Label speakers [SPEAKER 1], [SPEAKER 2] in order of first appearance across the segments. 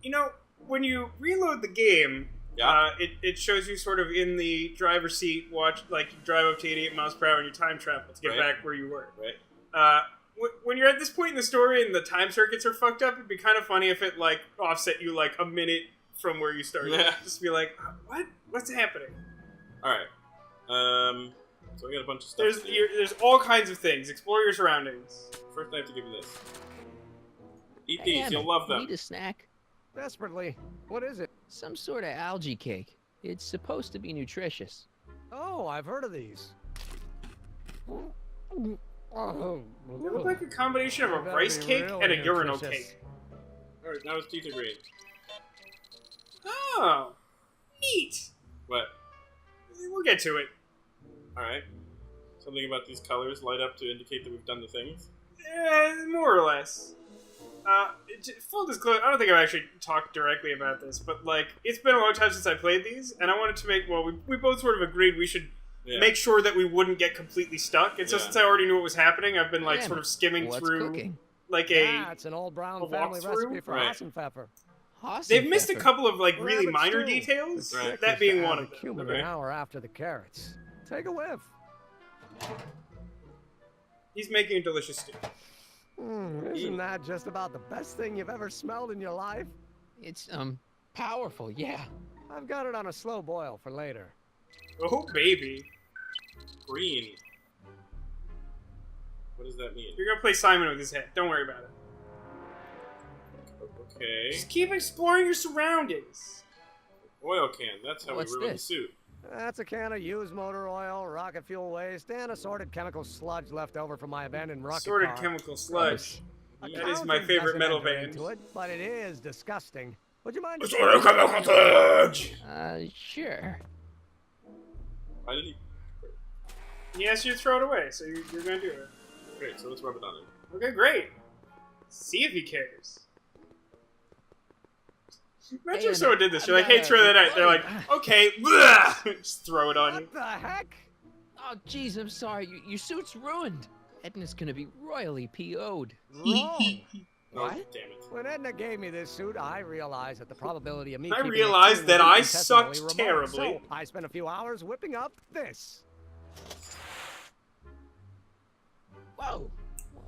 [SPEAKER 1] You know, when you reload the game,
[SPEAKER 2] Yeah.
[SPEAKER 1] it shows you sort of in the driver's seat, watch like you drive up to 88 miles per hour and you time travel to get
[SPEAKER 2] Right.
[SPEAKER 1] back where you were.
[SPEAKER 2] Right.
[SPEAKER 1] When you're at this point in the story and the time circuits are fucked up, it'd be kind of funny if it like offset you like a minute from where you started.
[SPEAKER 2] Yeah.
[SPEAKER 1] Just be like, what? What's happening?
[SPEAKER 2] All right. So we got a bunch of stuff.
[SPEAKER 1] There's all kinds of things. Explore your surroundings.
[SPEAKER 2] First, I have to give you this. Eat
[SPEAKER 3] Hey,
[SPEAKER 2] these.
[SPEAKER 3] Emmet,
[SPEAKER 2] You'll love them.
[SPEAKER 3] Need a snack?
[SPEAKER 4] Desperately. What is it?
[SPEAKER 3] Some sort of algae cake. It's supposed to be nutritious.
[SPEAKER 4] Oh, I've heard of these.
[SPEAKER 1] They look like a combination of a
[SPEAKER 4] That'd
[SPEAKER 1] rice
[SPEAKER 4] be
[SPEAKER 1] cake
[SPEAKER 4] really
[SPEAKER 1] and a urinal
[SPEAKER 4] nutritious.
[SPEAKER 1] cake.
[SPEAKER 2] All right. Now his teeth are green.
[SPEAKER 1] Oh, neat.
[SPEAKER 2] What?
[SPEAKER 1] We'll get to it.
[SPEAKER 2] All right. Something about these colors light up to indicate that we've done the things.
[SPEAKER 1] More or less. Full disclosure, I don't think I've actually talked directly about this, but like, it's been a long time since I played these, and I wanted to make, well, we both sort of agreed we should make sure that we wouldn't get completely stuck. And so since I already knew what was happening, I've been like sort of skimming
[SPEAKER 3] What's
[SPEAKER 1] through
[SPEAKER 3] cooking?
[SPEAKER 1] like
[SPEAKER 4] Yeah, it's an old Brown
[SPEAKER 1] a
[SPEAKER 4] family
[SPEAKER 1] walkthrough?
[SPEAKER 4] recipe for
[SPEAKER 2] Right.
[SPEAKER 4] Hassenpfeffer.
[SPEAKER 1] They've missed a couple of like really
[SPEAKER 4] Rabbit
[SPEAKER 1] minor
[SPEAKER 4] stew.
[SPEAKER 1] details,
[SPEAKER 2] Right.
[SPEAKER 1] that being one of them.
[SPEAKER 4] Cumin
[SPEAKER 2] Okay.
[SPEAKER 4] an hour after the carrots. Take a whiff.
[SPEAKER 1] He's making a delicious stew.
[SPEAKER 4] Isn't that just about the best thing you've ever smelled in your life?
[SPEAKER 3] It's, powerful, yeah.
[SPEAKER 4] I've got it on a slow boil for later.
[SPEAKER 1] Oh, baby.
[SPEAKER 2] Green. What does that mean?
[SPEAKER 1] You're gonna play Simon with his head. Don't worry about it.
[SPEAKER 2] Okay.
[SPEAKER 1] Just keep exploring your surroundings.
[SPEAKER 2] Oil can. That's how
[SPEAKER 3] What's
[SPEAKER 2] we ruin the
[SPEAKER 3] this?
[SPEAKER 2] suit.
[SPEAKER 4] That's a can of used motor oil, rocket fuel waste, and assorted chemical sludge left over from my abandoned rocket
[SPEAKER 1] Assorted
[SPEAKER 4] car.
[SPEAKER 1] chemical sludge. That is my
[SPEAKER 4] Accounting
[SPEAKER 1] favorite
[SPEAKER 4] doesn't
[SPEAKER 1] metal
[SPEAKER 4] enter
[SPEAKER 1] band.
[SPEAKER 4] into it, but it is disgusting. Would you mind?
[SPEAKER 1] Assorted chemical sludge!
[SPEAKER 3] Sure.
[SPEAKER 2] Why did he?
[SPEAKER 1] He asked you to throw it away, so you're gonna do it.
[SPEAKER 2] Great. So let's rub it on him.
[SPEAKER 1] Okay, great. See if he cares. Imagine
[SPEAKER 3] Hey,
[SPEAKER 1] if someone did this. You're
[SPEAKER 3] I've
[SPEAKER 1] like, hey,
[SPEAKER 3] got
[SPEAKER 1] throw
[SPEAKER 3] a-
[SPEAKER 1] that out. They're like, okay, bleh! Just throw it on you.
[SPEAKER 4] What the heck?
[SPEAKER 3] Oh, jeez, I'm sorry. Your suit's ruined. Edna's gonna be royally PO'd.
[SPEAKER 4] Wrong.
[SPEAKER 3] What?
[SPEAKER 2] Oh, damn it.
[SPEAKER 4] When Edna gave me this suit, I realized that the probability of me
[SPEAKER 1] I
[SPEAKER 4] keeping it
[SPEAKER 1] realized
[SPEAKER 4] clean
[SPEAKER 1] that
[SPEAKER 4] was
[SPEAKER 1] I
[SPEAKER 4] infinitesimally
[SPEAKER 1] sucked
[SPEAKER 4] remote,
[SPEAKER 1] terribly.
[SPEAKER 4] So I spent a few hours whipping up this.
[SPEAKER 3] Whoa.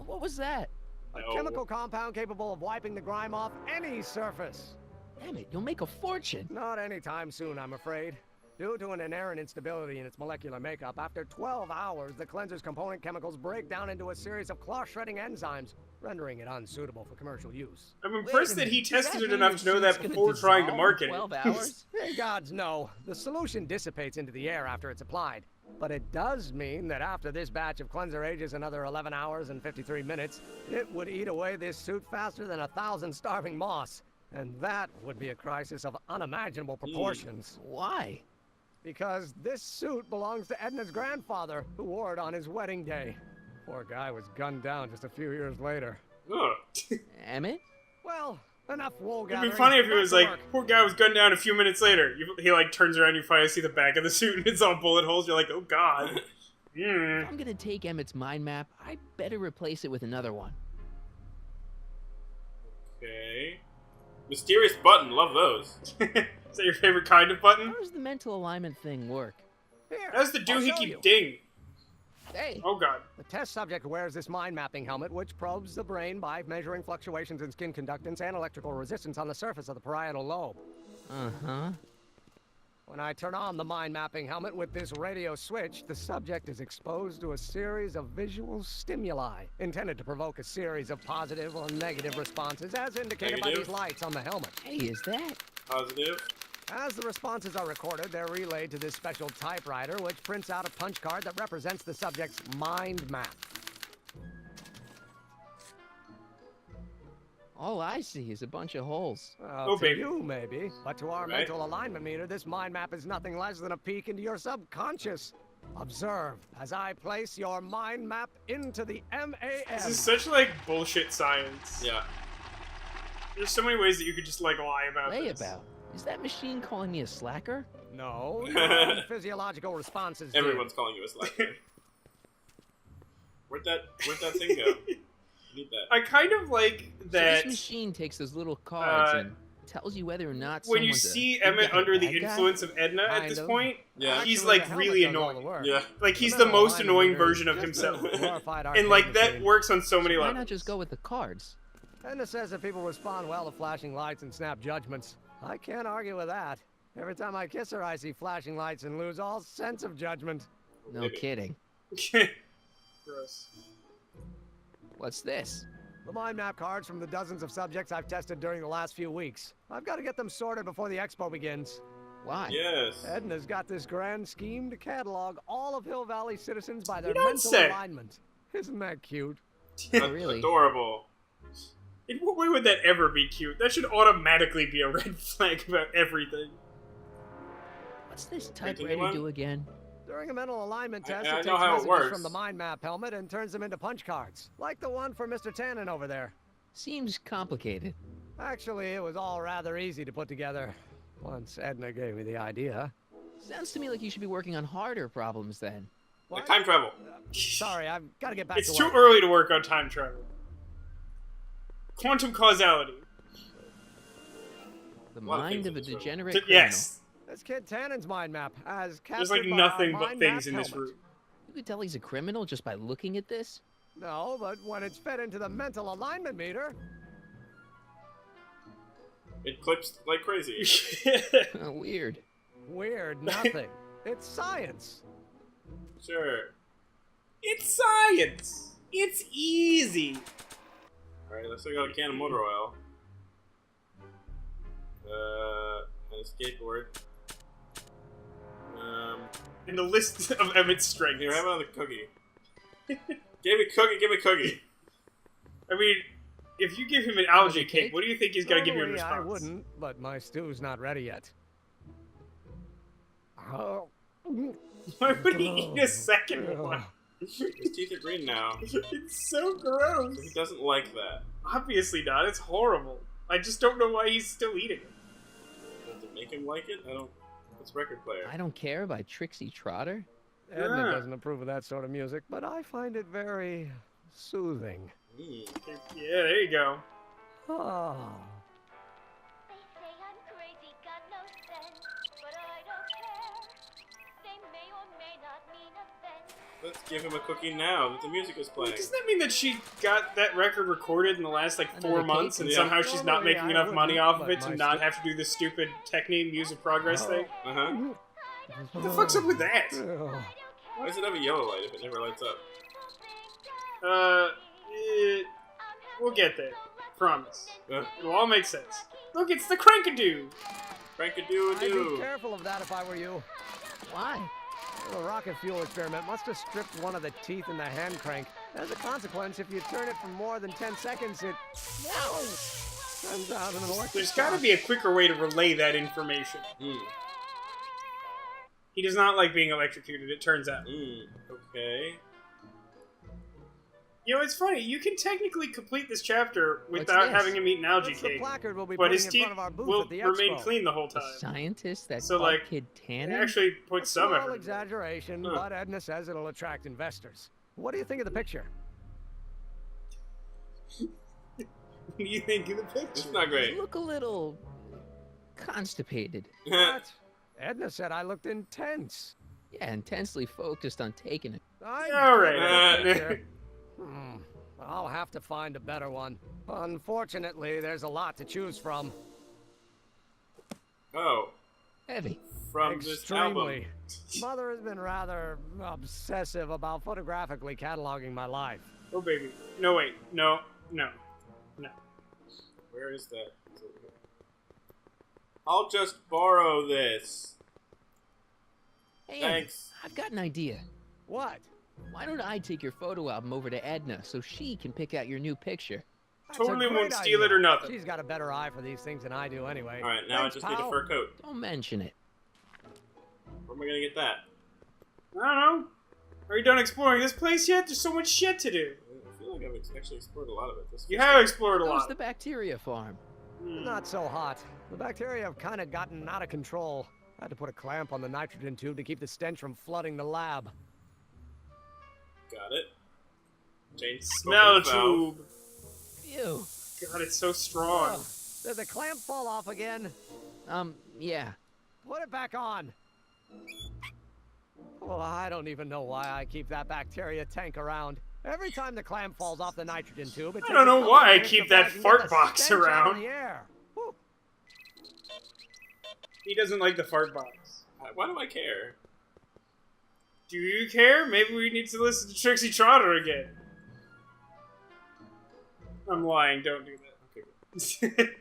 [SPEAKER 3] What was that?
[SPEAKER 4] A
[SPEAKER 2] No.
[SPEAKER 4] chemical compound capable of wiping the grime off any surface.
[SPEAKER 3] Damn it, you'll make a fortune.
[SPEAKER 4] Not anytime soon, I'm afraid. Due to an inherent instability in its molecular makeup, after 12 hours, the cleanser's component chemicals break down into a series of cloth-shredding enzymes, rendering it unsuitable for commercial use.
[SPEAKER 1] I'm
[SPEAKER 3] Wait
[SPEAKER 1] impressed
[SPEAKER 3] a
[SPEAKER 1] that he
[SPEAKER 3] minute, does
[SPEAKER 1] tested
[SPEAKER 3] that
[SPEAKER 1] it
[SPEAKER 3] mean
[SPEAKER 1] enough
[SPEAKER 3] your
[SPEAKER 1] to know
[SPEAKER 3] suit's
[SPEAKER 1] that
[SPEAKER 3] gonna
[SPEAKER 1] before trying to
[SPEAKER 3] dissolve in
[SPEAKER 1] market
[SPEAKER 3] 12
[SPEAKER 1] it.
[SPEAKER 3] hours?
[SPEAKER 4] Hey gods, no. The solution dissipates into the air after it's applied. But it does mean that after this batch of cleanser ages another 11 hours and 53 minutes, it would eat away this suit faster than 1,000 starving moths. And that would be a crisis of unimaginable proportions.
[SPEAKER 3] Why?
[SPEAKER 4] Because this suit belongs to Edna's grandfather, who wore it on his wedding day. Poor guy was gunned down just a few years later.
[SPEAKER 1] Ugh.
[SPEAKER 3] Emmett?
[SPEAKER 4] Well, enough wool
[SPEAKER 1] It'd
[SPEAKER 4] gathering.
[SPEAKER 1] be funny if it
[SPEAKER 4] back
[SPEAKER 1] was
[SPEAKER 4] to
[SPEAKER 1] like,
[SPEAKER 4] work.
[SPEAKER 1] poor guy was gunned down a few minutes later. He like turns around, you finally see the back of the suit, and it's all bullet holes. You're like, oh god.
[SPEAKER 3] If I'm gonna take Emmett's mind map, I better replace it with another one.
[SPEAKER 2] Okay. Mysterious button. Love those.
[SPEAKER 1] Is that your favorite kind of button?
[SPEAKER 3] How does the mental alignment thing work?
[SPEAKER 4] Here,
[SPEAKER 1] That's the
[SPEAKER 4] I'll show
[SPEAKER 1] doohickey
[SPEAKER 4] you.
[SPEAKER 1] ding.
[SPEAKER 3] Hey,
[SPEAKER 1] Oh god.
[SPEAKER 4] The test subject wears this mind mapping helmet, which probes the brain by measuring fluctuations in skin conductance and electrical resistance on the surface of the parietal lobe.
[SPEAKER 3] uh-huh.
[SPEAKER 4] When I turn on the mind mapping helmet with this radio switch, the subject is exposed to a series of visual stimuli intended to provoke a series of positive or negative responses, as indicated by
[SPEAKER 2] Negative.
[SPEAKER 4] these lights on the helmet.
[SPEAKER 3] Hey, is that?
[SPEAKER 2] Positive.
[SPEAKER 4] As the responses are recorded, they're relayed to this special typewriter, which prints out a punch card that represents the subject's mind map.
[SPEAKER 3] All I see is a bunch of holes.
[SPEAKER 4] Well,
[SPEAKER 1] Oh,
[SPEAKER 4] to
[SPEAKER 1] baby.
[SPEAKER 4] you, maybe. But to our
[SPEAKER 2] Right.
[SPEAKER 4] mental alignment meter, this mind map is nothing less than a peek into your subconscious. Observe as I place your mind map into the MAM.
[SPEAKER 1] This is such like bullshit science.
[SPEAKER 2] Yeah.
[SPEAKER 1] There's so many ways that you could just like lie about
[SPEAKER 3] Lay
[SPEAKER 1] this.
[SPEAKER 3] about. Is that machine calling me a slacker?
[SPEAKER 4] No, your own physiological responses. do.
[SPEAKER 2] Everyone's calling you a slacker. Where'd that thing go? I need that.
[SPEAKER 1] I kind of like
[SPEAKER 3] So
[SPEAKER 1] that.
[SPEAKER 3] this machine takes those little cards
[SPEAKER 1] Uh,
[SPEAKER 3] and tells you whether or not
[SPEAKER 1] when you
[SPEAKER 3] someone's a
[SPEAKER 1] see
[SPEAKER 3] good
[SPEAKER 1] Emmet
[SPEAKER 3] guy or
[SPEAKER 1] under the
[SPEAKER 3] bad guy?
[SPEAKER 1] influence of Edna at
[SPEAKER 4] Kind
[SPEAKER 1] this
[SPEAKER 4] of.
[SPEAKER 1] point,
[SPEAKER 2] Yeah.
[SPEAKER 1] he's
[SPEAKER 4] Actually,
[SPEAKER 1] like
[SPEAKER 4] the
[SPEAKER 1] really
[SPEAKER 4] helmet does all the
[SPEAKER 1] annoying.
[SPEAKER 4] work.
[SPEAKER 2] Yeah.
[SPEAKER 1] Like he's
[SPEAKER 4] The
[SPEAKER 1] the
[SPEAKER 4] Mental
[SPEAKER 1] most
[SPEAKER 4] Allignment
[SPEAKER 1] annoying
[SPEAKER 4] Meter is
[SPEAKER 1] version of
[SPEAKER 4] just
[SPEAKER 1] himself.
[SPEAKER 4] a glorified
[SPEAKER 1] And
[SPEAKER 4] arcade
[SPEAKER 1] like that
[SPEAKER 4] machine.
[SPEAKER 1] works on so many
[SPEAKER 3] Why
[SPEAKER 1] levels.
[SPEAKER 3] not just go with the cards?
[SPEAKER 4] Edna says that people respond well to flashing lights and snap judgments. I can't argue with that. Every time I kiss her, I see flashing lights and lose all sense of judgment.
[SPEAKER 3] No
[SPEAKER 2] Maybe.
[SPEAKER 3] kidding.
[SPEAKER 1] Gross.
[SPEAKER 3] What's this?
[SPEAKER 4] The mind map cards from the dozens of subjects I've tested during the last few weeks. I've got to get them sorted before the expo begins.
[SPEAKER 3] Why?
[SPEAKER 2] Yes.
[SPEAKER 4] Edna's got this grand scheme to catalog all of Hill Valley citizens by their
[SPEAKER 1] You don't
[SPEAKER 4] mental
[SPEAKER 1] say.
[SPEAKER 4] alignment. Isn't that cute?
[SPEAKER 3] Really?
[SPEAKER 2] Adorable.
[SPEAKER 1] In what way would that ever be cute? That should automatically be a red flag about everything.
[SPEAKER 3] What's this
[SPEAKER 2] Printing
[SPEAKER 3] typewriter
[SPEAKER 2] one?
[SPEAKER 3] do again?
[SPEAKER 4] During a mental alignment test,
[SPEAKER 2] I
[SPEAKER 4] it
[SPEAKER 2] know
[SPEAKER 4] takes
[SPEAKER 2] how it
[SPEAKER 4] messages
[SPEAKER 2] works.
[SPEAKER 4] from the mind map helmet and turns them into punch cards, like the one for Mr. Tannen over there.
[SPEAKER 3] Seems complicated.
[SPEAKER 4] Actually, it was all rather easy to put together, once Edna gave me the idea.
[SPEAKER 3] Sounds to me like you should be working on harder problems then.
[SPEAKER 2] Like
[SPEAKER 4] What?
[SPEAKER 2] time travel.
[SPEAKER 4] Sorry, I've got to get back
[SPEAKER 1] It's
[SPEAKER 4] to
[SPEAKER 1] too
[SPEAKER 4] work.
[SPEAKER 1] early to work on time travel. Quantum causality.
[SPEAKER 3] The
[SPEAKER 2] lot of
[SPEAKER 3] mind
[SPEAKER 2] things
[SPEAKER 3] of a
[SPEAKER 2] in this room.
[SPEAKER 3] degenerate criminal.
[SPEAKER 1] Yes.
[SPEAKER 4] This kid Tannen's mind map, as
[SPEAKER 1] There's
[SPEAKER 4] captured
[SPEAKER 1] like
[SPEAKER 4] by
[SPEAKER 1] nothing
[SPEAKER 4] our
[SPEAKER 1] but
[SPEAKER 4] mind
[SPEAKER 1] things
[SPEAKER 4] map
[SPEAKER 1] in this
[SPEAKER 4] helmet.
[SPEAKER 1] room.
[SPEAKER 3] You could tell he's a criminal just by looking at this?
[SPEAKER 4] No, but when it's fed into the mental alignment meter,
[SPEAKER 2] It clips like crazy.
[SPEAKER 3] Weird.
[SPEAKER 4] weird nothing. It's science.
[SPEAKER 2] Sure.
[SPEAKER 1] It's science. It's easy.
[SPEAKER 2] Alright, let's take out a can of motor oil. And a skateboard.
[SPEAKER 1] And the list of Emmett's strengths.
[SPEAKER 2] Here, have another cookie. give me cookie.
[SPEAKER 1] I mean, if you give him an algae cake,
[SPEAKER 3] cake?
[SPEAKER 1] what do you think he's gonna give you in
[SPEAKER 4] Normally
[SPEAKER 1] response?
[SPEAKER 4] I wouldn't, but my stew's not ready yet. Oh.
[SPEAKER 1] Why would he eat a second one?
[SPEAKER 2] His teeth are green now.
[SPEAKER 1] It's so gross.
[SPEAKER 2] He doesn't like that.
[SPEAKER 1] Obviously not. It's horrible. I just don't know why he's still eating it.
[SPEAKER 2] Does it make him like it? I don't. It's record player.
[SPEAKER 3] I Don't Care by Trixie Trotter?
[SPEAKER 4] Edna
[SPEAKER 1] Yeah.
[SPEAKER 4] doesn't approve of that sort of music, but I find it very soothing.
[SPEAKER 2] Mm.
[SPEAKER 1] Yeah, there you go.
[SPEAKER 4] Oh.
[SPEAKER 5] They say I'm crazy, got no sense, but I don't care. They may or may not mean offense.
[SPEAKER 2] Let's give him a cookie now that the music is playing.
[SPEAKER 1] Doesn't that mean that she got that record recorded in the last like 4
[SPEAKER 3] Another
[SPEAKER 1] months,
[SPEAKER 3] cake?
[SPEAKER 1] and
[SPEAKER 2] Yeah.
[SPEAKER 1] somehow she's not
[SPEAKER 4] Normally,
[SPEAKER 1] making
[SPEAKER 4] I
[SPEAKER 1] enough money
[SPEAKER 4] wouldn't,
[SPEAKER 1] off of
[SPEAKER 4] but
[SPEAKER 1] it to
[SPEAKER 4] my
[SPEAKER 1] not have to do this stupid Technique Muse of Progress thing?
[SPEAKER 2] Uh huh.
[SPEAKER 1] What the fuck's up with that?
[SPEAKER 4] Oh.
[SPEAKER 2] Why does it have a yellow light if it never lights up?
[SPEAKER 1] We'll get there. Promise.
[SPEAKER 2] Uh,
[SPEAKER 1] It'll all make sense. Look, it's the Crankadoo!
[SPEAKER 2] Crank a
[SPEAKER 4] I'd be
[SPEAKER 2] doo
[SPEAKER 4] careful of that if I were you.
[SPEAKER 3] Why?
[SPEAKER 4] The rocket fuel experiment must have stripped one of the teeth in the hand crank. As a consequence, if you turn it for more than 10 seconds, it turns out an electric
[SPEAKER 1] There's gotta be a quicker way to relay that information.
[SPEAKER 2] Mm.
[SPEAKER 1] He does not like being electrocuted, it turns out.
[SPEAKER 2] Mm. Okay.
[SPEAKER 1] You know, it's funny, you can technically complete this chapter without
[SPEAKER 3] this?
[SPEAKER 1] having him eat an algae
[SPEAKER 4] That's the
[SPEAKER 1] cake,
[SPEAKER 4] placard we'll be
[SPEAKER 1] but
[SPEAKER 4] putting
[SPEAKER 1] his
[SPEAKER 4] in
[SPEAKER 1] teeth
[SPEAKER 4] front of our booth
[SPEAKER 1] will
[SPEAKER 4] at the
[SPEAKER 1] remain
[SPEAKER 4] expo.
[SPEAKER 1] clean the whole
[SPEAKER 3] The
[SPEAKER 1] time.
[SPEAKER 3] scientist, that
[SPEAKER 1] So,
[SPEAKER 3] bald
[SPEAKER 1] like,
[SPEAKER 3] kid
[SPEAKER 1] It
[SPEAKER 3] Tannen?
[SPEAKER 1] actually puts some
[SPEAKER 4] Small
[SPEAKER 1] effort.
[SPEAKER 4] exaggeration,
[SPEAKER 2] Huh.
[SPEAKER 4] but Edna says it'll attract investors. What do you think of the picture?
[SPEAKER 1] What do you think of the picture?
[SPEAKER 2] It's not great.
[SPEAKER 3] You look a little constipated.
[SPEAKER 4] What? Edna said I looked intense.
[SPEAKER 3] Yeah, intensely focused on taking it.
[SPEAKER 4] I
[SPEAKER 1] All right.
[SPEAKER 4] get the picture. I'll have to find a better one. Unfortunately, there's a lot to choose from.
[SPEAKER 2] Oh,
[SPEAKER 3] Heavy.
[SPEAKER 2] from this album.
[SPEAKER 4] Extremely. Mother has been rather obsessive about photographically cataloging my life.
[SPEAKER 1] Oh, baby. No, wait. No.
[SPEAKER 2] Where is that? It's over here. I'll just borrow this.
[SPEAKER 3] Hey,
[SPEAKER 2] Thanks.
[SPEAKER 3] I've got an idea.
[SPEAKER 4] What?
[SPEAKER 3] Why don't I take your photo album over to Edna so she can pick out your new picture?
[SPEAKER 4] That's a
[SPEAKER 1] Totally
[SPEAKER 4] great
[SPEAKER 1] won't steal it
[SPEAKER 4] idea.
[SPEAKER 1] or nothing.
[SPEAKER 4] She's got a better eye for these things than I do anyway.
[SPEAKER 2] Alright, now
[SPEAKER 4] Thanks,
[SPEAKER 2] I just need a
[SPEAKER 4] pal.
[SPEAKER 2] fur coat.
[SPEAKER 3] Don't mention it.
[SPEAKER 2] Where am I gonna get that?
[SPEAKER 1] I don't know. Are you done exploring this place yet? There's so much shit to do.
[SPEAKER 2] I feel like I've actually explored a lot of it. This
[SPEAKER 1] You
[SPEAKER 2] first
[SPEAKER 1] have
[SPEAKER 2] time.
[SPEAKER 1] explored a
[SPEAKER 3] Goes
[SPEAKER 1] lot.
[SPEAKER 3] the bacteria farm.
[SPEAKER 4] Not so hot. The bacteria have kind of gotten out of control. I had to put a clamp on the nitrogen tube to keep the stench from flooding the lab.
[SPEAKER 2] Got it. Change
[SPEAKER 1] Smell
[SPEAKER 2] open valve.
[SPEAKER 1] tube.
[SPEAKER 3] Ew.
[SPEAKER 1] God, it's so strong.
[SPEAKER 4] Did the clamp fall off again?
[SPEAKER 3] Yeah.
[SPEAKER 4] Put it back on. Well, I don't even know why I keep that bacteria tank around. Every time the clamp falls off the nitrogen tube, it
[SPEAKER 1] I don't know
[SPEAKER 4] takes a
[SPEAKER 1] why
[SPEAKER 4] couple
[SPEAKER 1] I
[SPEAKER 4] minutes
[SPEAKER 1] keep
[SPEAKER 4] before
[SPEAKER 1] that
[SPEAKER 4] I can
[SPEAKER 1] fart
[SPEAKER 4] get the
[SPEAKER 1] box
[SPEAKER 4] stench out of
[SPEAKER 1] around.
[SPEAKER 4] the air. Whew.
[SPEAKER 1] He doesn't like the fart box.
[SPEAKER 2] Why do I care?
[SPEAKER 1] Do you care? Maybe we need to listen to Trixie Trotter again. I'm lying. Don't do that. Okay. Good.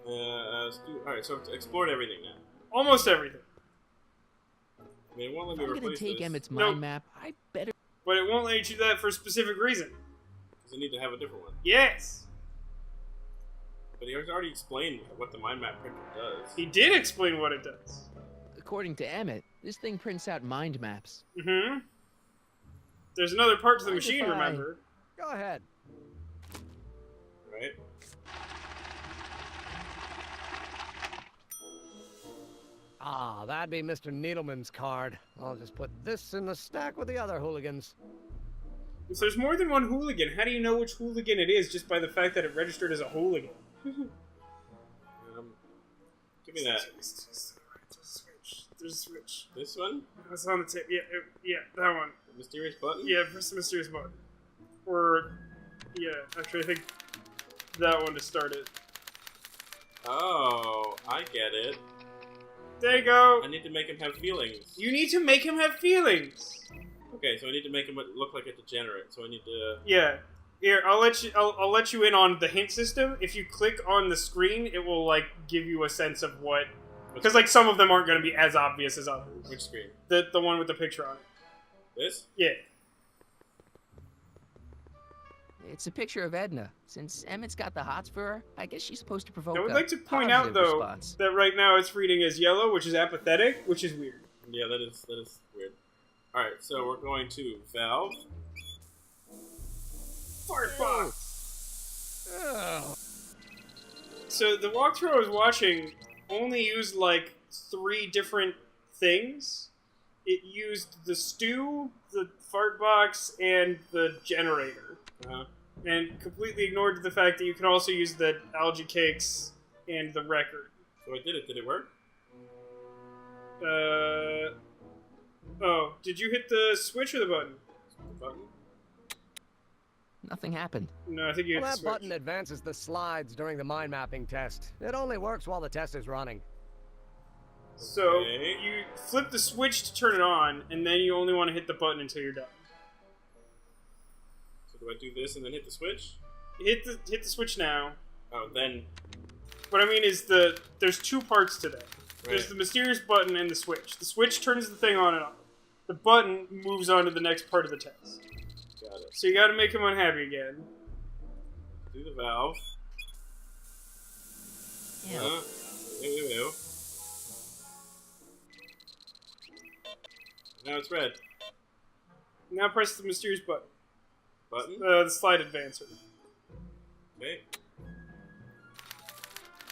[SPEAKER 2] Alright, so I've explored everything now.
[SPEAKER 1] Almost everything.
[SPEAKER 2] I mean, it won't let
[SPEAKER 3] If
[SPEAKER 2] me
[SPEAKER 3] I'm gonna
[SPEAKER 2] replace
[SPEAKER 3] take
[SPEAKER 2] this.
[SPEAKER 3] Emmett's
[SPEAKER 1] Nope.
[SPEAKER 3] mind map, I better.
[SPEAKER 1] But it won't let you do that for a specific reason.
[SPEAKER 2] Because I need to have a different one.
[SPEAKER 1] Yes.
[SPEAKER 2] But he has already explained what the mind map printer does.
[SPEAKER 1] He did explain what it does.
[SPEAKER 3] According to Emmet, this thing prints out mind maps.
[SPEAKER 1] Mm-hmm. There's another part to the
[SPEAKER 3] Mind if
[SPEAKER 1] machine,
[SPEAKER 3] I-
[SPEAKER 1] remember?
[SPEAKER 4] Go ahead.
[SPEAKER 2] Right?
[SPEAKER 4] Ah, that'd be Mr. Needleman's card. I'll just put this in the stack with the other hooligans.
[SPEAKER 1] If there's more than one hooligan, how do you know which hooligan it is just by the fact that it registered as a hooligan?
[SPEAKER 2] Give me that.
[SPEAKER 1] There's a switch.
[SPEAKER 2] This one?
[SPEAKER 1] That's on the table. Yeah, that one.
[SPEAKER 2] The mysterious button?
[SPEAKER 1] Yeah, press the mysterious button. Or, yeah, actually, I think that one to start it.
[SPEAKER 2] Oh, I get it.
[SPEAKER 1] There you go.
[SPEAKER 2] I need to make him have feelings.
[SPEAKER 1] You need to make him have feelings.
[SPEAKER 2] Okay, so I need to make him look like a degenerate. So I need to.
[SPEAKER 1] Yeah. Here, I'll let you in on the hint system. If you click on the screen, it will like give you a sense of what, because like some of them aren't going to be as obvious as others.
[SPEAKER 2] Which screen?
[SPEAKER 1] The one with the picture on it.
[SPEAKER 2] This?
[SPEAKER 1] Yeah.
[SPEAKER 3] It's a picture of Edna. Since Emmett's got the hots for her, I guess she's supposed to provoke
[SPEAKER 1] I would
[SPEAKER 3] a
[SPEAKER 1] like to point out
[SPEAKER 3] positive
[SPEAKER 1] though
[SPEAKER 3] response.
[SPEAKER 1] that right now it's reading as yellow, which is apathetic, which is weird.
[SPEAKER 2] Yeah, that is weird. All right, so we're going to Valve.
[SPEAKER 1] Fart box.
[SPEAKER 4] Ugh.
[SPEAKER 1] So the walkthrough I was watching only used like 3 different things. It used the stew, the fart box, and the generator. And completely ignored the fact that you can also use the algae cakes and the record.
[SPEAKER 2] So I did it. Did it work?
[SPEAKER 1] Oh, did you hit the switch or the button?
[SPEAKER 2] The button?
[SPEAKER 3] Nothing happened.
[SPEAKER 1] No, I think you hit
[SPEAKER 4] Well,
[SPEAKER 1] the
[SPEAKER 4] that
[SPEAKER 1] switch.
[SPEAKER 4] button advances the slides during the mind mapping test. It only works while the test is running.
[SPEAKER 1] So,
[SPEAKER 2] Okay.
[SPEAKER 1] you flip the switch to turn it on, and then you only want to hit the button until you're done.
[SPEAKER 2] So do I do this and then hit the switch?
[SPEAKER 1] Hit the switch now.
[SPEAKER 2] Oh, then.
[SPEAKER 1] What I mean is there's 2 parts to that. There's
[SPEAKER 2] Right.
[SPEAKER 1] the mysterious button and the switch. The switch turns the thing on and off. The button moves on to the next part of the test.
[SPEAKER 2] Got it.
[SPEAKER 1] So you gotta make him unhappy again.
[SPEAKER 2] Do the valve.
[SPEAKER 3] Yeah.
[SPEAKER 2] Ew. Now it's red.
[SPEAKER 1] Now press the mysterious button.
[SPEAKER 2] Button.
[SPEAKER 1] The slide advancer.
[SPEAKER 2] Okay.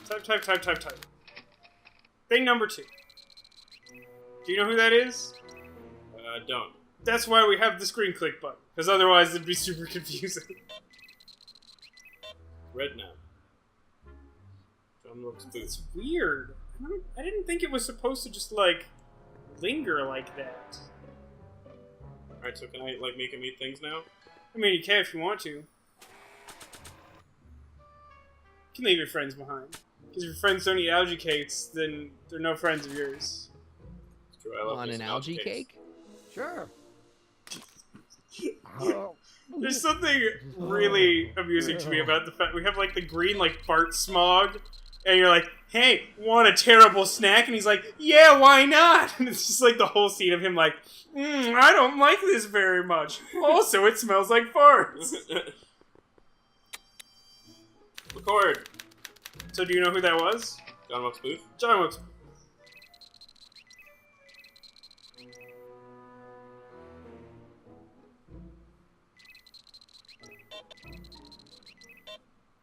[SPEAKER 1] Type. Thing number 2. Do you know who that is?
[SPEAKER 2] Don't.
[SPEAKER 1] That's why we have the screen click button. Because otherwise it'd be super confusing.
[SPEAKER 2] Red now. Drum looks
[SPEAKER 1] It's
[SPEAKER 2] boost.
[SPEAKER 1] weird. I didn't think it was supposed to just, like, linger like that.
[SPEAKER 2] Alright, so can I, like, make him eat things now?
[SPEAKER 1] I mean, you can if you want to. You can leave your friends behind. Because if your friends don't eat algae cakes, then they're no friends of yours.
[SPEAKER 2] It's true, I love
[SPEAKER 3] Want
[SPEAKER 2] me
[SPEAKER 3] an
[SPEAKER 2] some
[SPEAKER 3] algae
[SPEAKER 2] cakes.
[SPEAKER 3] cake?
[SPEAKER 4] Sure. Oh.
[SPEAKER 1] There's something really amusing to me about the fact we have, like, the green, like, fart smog, and you're like, hey, want a terrible snack? And he's like, yeah, why not? And it's just, like, the whole scene of him, like, I don't like this very much. Also, it smells like farts.
[SPEAKER 2] Record!
[SPEAKER 1] So do you know who that was?
[SPEAKER 2] John Wilkes Booth?
[SPEAKER 1] John Wilkes.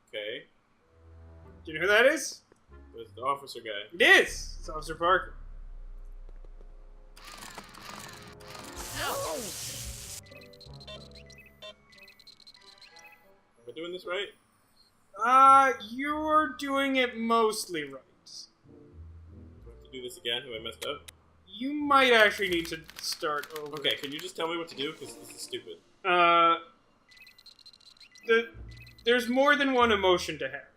[SPEAKER 2] Okay.
[SPEAKER 1] Do you know who that is?
[SPEAKER 2] There's the officer guy.
[SPEAKER 1] It is! It's Officer Parker.
[SPEAKER 2] Am I doing this right?
[SPEAKER 1] You're doing it mostly right.
[SPEAKER 2] Do I have to do this again? Have I messed up?
[SPEAKER 1] You might actually need to start over.
[SPEAKER 2] Okay, can you just tell me what to do? Because this is stupid.
[SPEAKER 1] There's more than one emotion to have.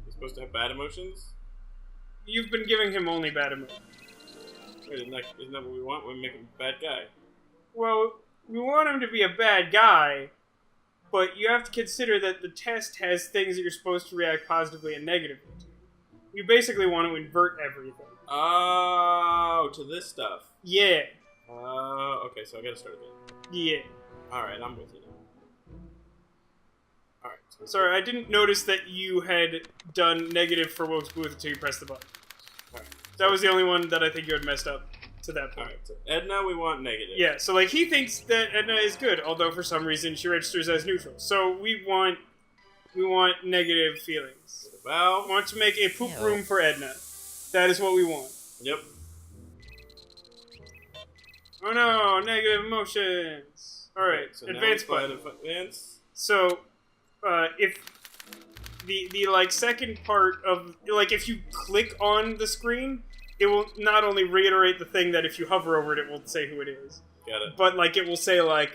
[SPEAKER 2] You're supposed to have bad emotions?
[SPEAKER 1] You've been giving him only bad emotions.
[SPEAKER 2] Wait, isn't that what we want? We make him a bad guy.
[SPEAKER 1] Well, we want him to be a bad guy, but you have to consider that the test has things that you're supposed to react positively and negatively to. You basically want to invert everything.
[SPEAKER 2] Oh, to this stuff.
[SPEAKER 1] Yeah.
[SPEAKER 2] Okay, so I gotta start again.
[SPEAKER 1] Yeah.
[SPEAKER 2] Alright, I'm with you now. Alright. So
[SPEAKER 1] Sorry, I didn't notice that you had done negative for Woke's Booth until you pressed the button.
[SPEAKER 2] Alright.
[SPEAKER 1] That was the only one that I think you had messed up to that point.
[SPEAKER 2] Alright, so Edna, we want negative.
[SPEAKER 1] Yeah, so like he thinks that Edna is good, although for some reason she registers as neutral. So we want negative feelings.
[SPEAKER 2] Val.
[SPEAKER 1] We want to make a poop room for Edna. That is what we want.
[SPEAKER 2] Yep.
[SPEAKER 1] Oh no, negative emotions. Alright,
[SPEAKER 2] So
[SPEAKER 1] advance
[SPEAKER 2] now we
[SPEAKER 1] button.
[SPEAKER 2] slide advance.
[SPEAKER 1] So, if the like second part of like if you click on the screen, it will not only reiterate the thing that if you hover over it, it will say who it is.
[SPEAKER 2] Got it.
[SPEAKER 1] But like it will say like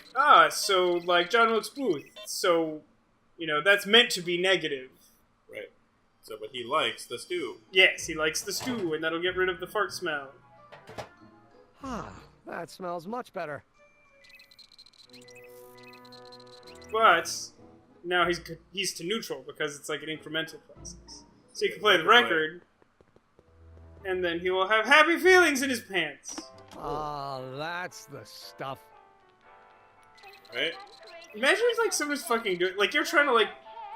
[SPEAKER 1] so like John Wilkes Booth. So, that's meant to be negative.
[SPEAKER 2] Right. So, but he likes the stew.
[SPEAKER 1] Yes, he likes the stew, and that'll get rid of the fart smell.
[SPEAKER 4] Ah, that smells much better.
[SPEAKER 1] But now he's to neutral because it's like an incremental process. So you can play the record, and then he will have happy feelings in his pants.
[SPEAKER 4] Ah, that's the stuff.
[SPEAKER 2] Right?
[SPEAKER 1] Imagine if like someone's fucking doing like you're trying to like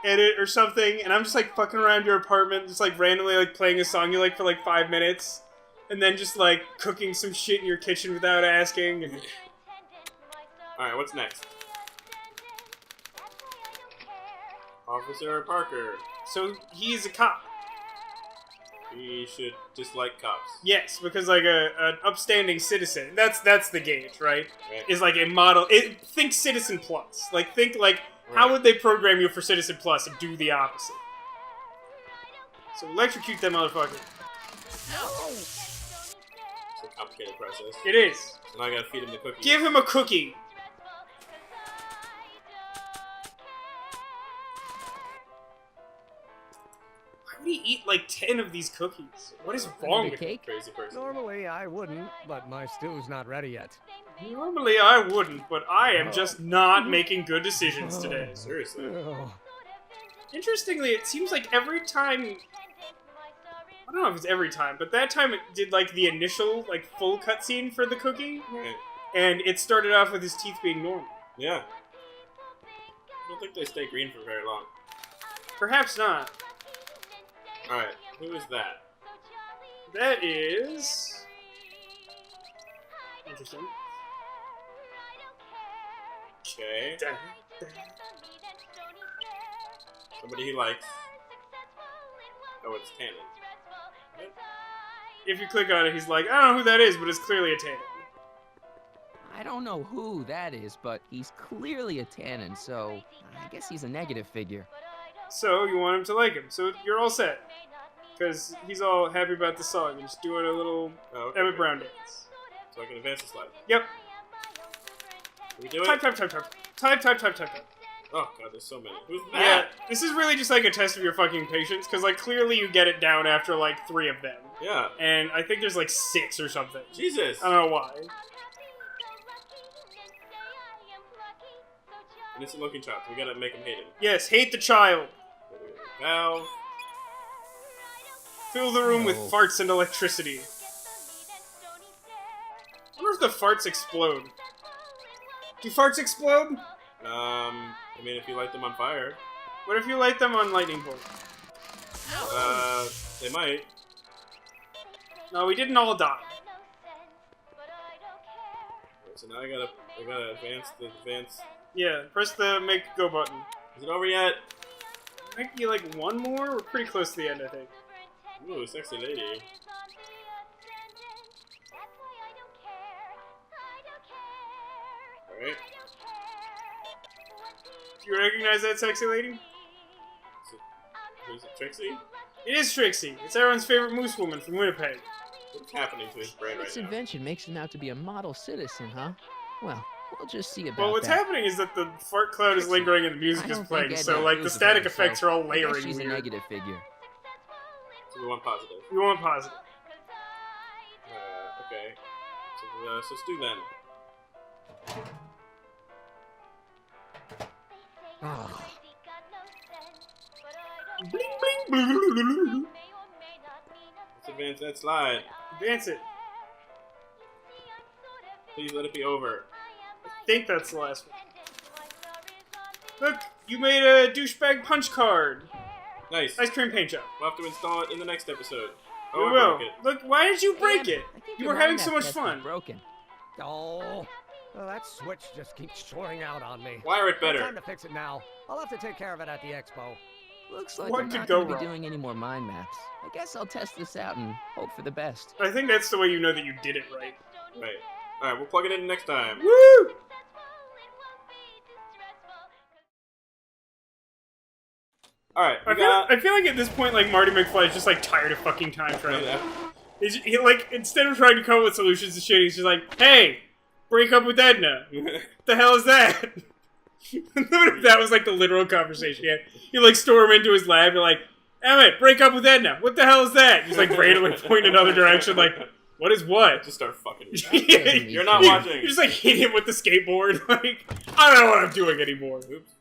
[SPEAKER 1] edit or something, and I'm just like fucking around your apartment, just like randomly like playing a song you like for like 5 minutes, and then just like cooking some shit in your kitchen without asking. And...
[SPEAKER 2] Alright, what's next? Officer Parker.
[SPEAKER 1] So he's a cop.
[SPEAKER 2] He should dislike cops.
[SPEAKER 1] Yes, because like an upstanding citizen. That's the gauge, right?
[SPEAKER 2] Right.
[SPEAKER 1] Is like a model. Think Citizen Plus. Like think like how would they program you for Citizen Plus and do the opposite? So electrocute that motherfucker.
[SPEAKER 2] It's a complicated process.
[SPEAKER 1] It is.
[SPEAKER 2] So now I gotta feed him the cookies.
[SPEAKER 1] Give him a cookie. Why would he eat like 10 of these cookies? What is wrong with him?
[SPEAKER 3] Cake?
[SPEAKER 2] Crazy person.
[SPEAKER 4] Normally I wouldn't, but my stew's not ready yet.
[SPEAKER 1] Normally I wouldn't, but I am just not making good decisions today.
[SPEAKER 2] Seriously.
[SPEAKER 4] Oh,
[SPEAKER 1] Interestingly, it seems like every time... I don't know if it's every time, but that time it did like the initial like full cutscene for the cookie,
[SPEAKER 2] Right.
[SPEAKER 1] and it started off with his teeth being normal.
[SPEAKER 2] Yeah. I don't think they stay green for very long.
[SPEAKER 1] Perhaps not.
[SPEAKER 2] Alright, who is that?
[SPEAKER 1] That is... interesting.
[SPEAKER 2] Okay. Somebody he likes. Oh, it's Tannen.
[SPEAKER 1] If you click on it, he's like, I don't know who that is, but it's clearly a Tannen.
[SPEAKER 3] I don't know who that is, but he's clearly a Tannen, so I guess he's a negative figure.
[SPEAKER 1] So you want him to like him. So you're all set. Because he's all happy about the song and just doing a little Emmet Brown dance.
[SPEAKER 2] So I can advance the slide.
[SPEAKER 1] Yep.
[SPEAKER 2] Can we do it?
[SPEAKER 1] Type.
[SPEAKER 2] Oh god, there's so many. Who's
[SPEAKER 1] Yeah,
[SPEAKER 2] that?
[SPEAKER 1] this is really just like a test of your fucking patience, because like clearly you get it down after like 3 of them.
[SPEAKER 2] Yeah.
[SPEAKER 1] And I think there's like 6 or something.
[SPEAKER 2] Jesus.
[SPEAKER 1] I don't know why.
[SPEAKER 2] Innocent looking child. We gotta make him hate him.
[SPEAKER 1] Yes, hate the child.
[SPEAKER 2] Valve.
[SPEAKER 1] Fill the room with
[SPEAKER 3] No.
[SPEAKER 1] farts and electricity. I wonder if the farts explode. Do farts explode?
[SPEAKER 2] I mean, if you light them on fire,
[SPEAKER 1] What if you light them on lightning bolt?
[SPEAKER 2] they might.
[SPEAKER 1] No, we didn't all die.
[SPEAKER 2] So now I gotta advance the advance.
[SPEAKER 1] Yeah, press the make go button.
[SPEAKER 2] Is it over yet?
[SPEAKER 1] Might be like one more? We're pretty close to the end, I think.
[SPEAKER 2] Ooh, sexy lady. Alright.
[SPEAKER 1] Do you recognize that sexy lady?
[SPEAKER 2] Is it Trixie?
[SPEAKER 1] It is Trixie. It's everyone's favorite moose woman from Winnipeg.
[SPEAKER 2] What's happening to his brain right
[SPEAKER 3] This
[SPEAKER 2] now?
[SPEAKER 3] invention makes him out to be a model citizen, huh? Well, we'll just see about
[SPEAKER 1] Well, what's
[SPEAKER 3] that.
[SPEAKER 1] happening is that the fart cloud is lingering and the music
[SPEAKER 3] I
[SPEAKER 1] is
[SPEAKER 3] don't
[SPEAKER 1] playing,
[SPEAKER 3] think
[SPEAKER 1] so
[SPEAKER 3] Edna
[SPEAKER 1] like the
[SPEAKER 3] feels
[SPEAKER 1] static
[SPEAKER 3] about it,
[SPEAKER 1] effects
[SPEAKER 3] so
[SPEAKER 1] are all
[SPEAKER 3] I guess
[SPEAKER 1] layering
[SPEAKER 3] she's a
[SPEAKER 1] weird.
[SPEAKER 3] negative figure.
[SPEAKER 2] So we want positive.
[SPEAKER 1] We want positive.
[SPEAKER 2] Okay. So let's do then.
[SPEAKER 4] Oh,
[SPEAKER 1] Bling bling bling.
[SPEAKER 2] Let's advance that slide.
[SPEAKER 1] Advance it.
[SPEAKER 2] Please let it be over.
[SPEAKER 1] I think that's the last one. Look, you made a douchebag punch card.
[SPEAKER 2] Nice.
[SPEAKER 1] Ice cream paint job.
[SPEAKER 2] We'll have to install it in the next episode.
[SPEAKER 1] We
[SPEAKER 2] Oh, I
[SPEAKER 1] will.
[SPEAKER 2] broke it.
[SPEAKER 1] Look, why did you break
[SPEAKER 3] Hey,
[SPEAKER 1] it?
[SPEAKER 3] I think
[SPEAKER 1] You
[SPEAKER 3] your
[SPEAKER 1] were having
[SPEAKER 3] mind
[SPEAKER 1] so
[SPEAKER 3] map
[SPEAKER 1] much
[SPEAKER 3] test is
[SPEAKER 1] fun.
[SPEAKER 3] broken.
[SPEAKER 4] oh. Well, that switch just keeps shorting out on me.
[SPEAKER 2] Wire it
[SPEAKER 4] Time
[SPEAKER 2] better.
[SPEAKER 4] to fix it now. I'll have to take care of it at the expo.
[SPEAKER 3] Looks like
[SPEAKER 1] What
[SPEAKER 3] I'm
[SPEAKER 1] could
[SPEAKER 3] not
[SPEAKER 1] go
[SPEAKER 3] going to be
[SPEAKER 1] wrong?
[SPEAKER 3] doing any more mind maps. I guess I'll test this out and hope for the best.
[SPEAKER 1] I think that's the way you know that you did it right.
[SPEAKER 2] Right. Alright, we'll plug it in next time.
[SPEAKER 1] Woo!
[SPEAKER 2] Alright, we
[SPEAKER 1] I
[SPEAKER 2] got...
[SPEAKER 1] feel like at this point, like, Marty McFly is just, like, tired of fucking time travel.
[SPEAKER 2] Yeah.
[SPEAKER 1] He, like, instead of trying to come up with solutions to shit, he's just like, hey, break up with Edna. What the hell is that? That was, like, the literal conversation. You like, storm into his lab, you're like, Emmet, break up with Edna. What the hell is that? He's, like, randomly pointing in another direction, like, what is what?
[SPEAKER 2] Just start fucking.
[SPEAKER 1] Yeah,
[SPEAKER 2] You're not
[SPEAKER 1] you
[SPEAKER 2] watching.
[SPEAKER 1] just, like, hit him with the skateboard. Like, I don't know what I'm doing anymore.
[SPEAKER 2] Oops.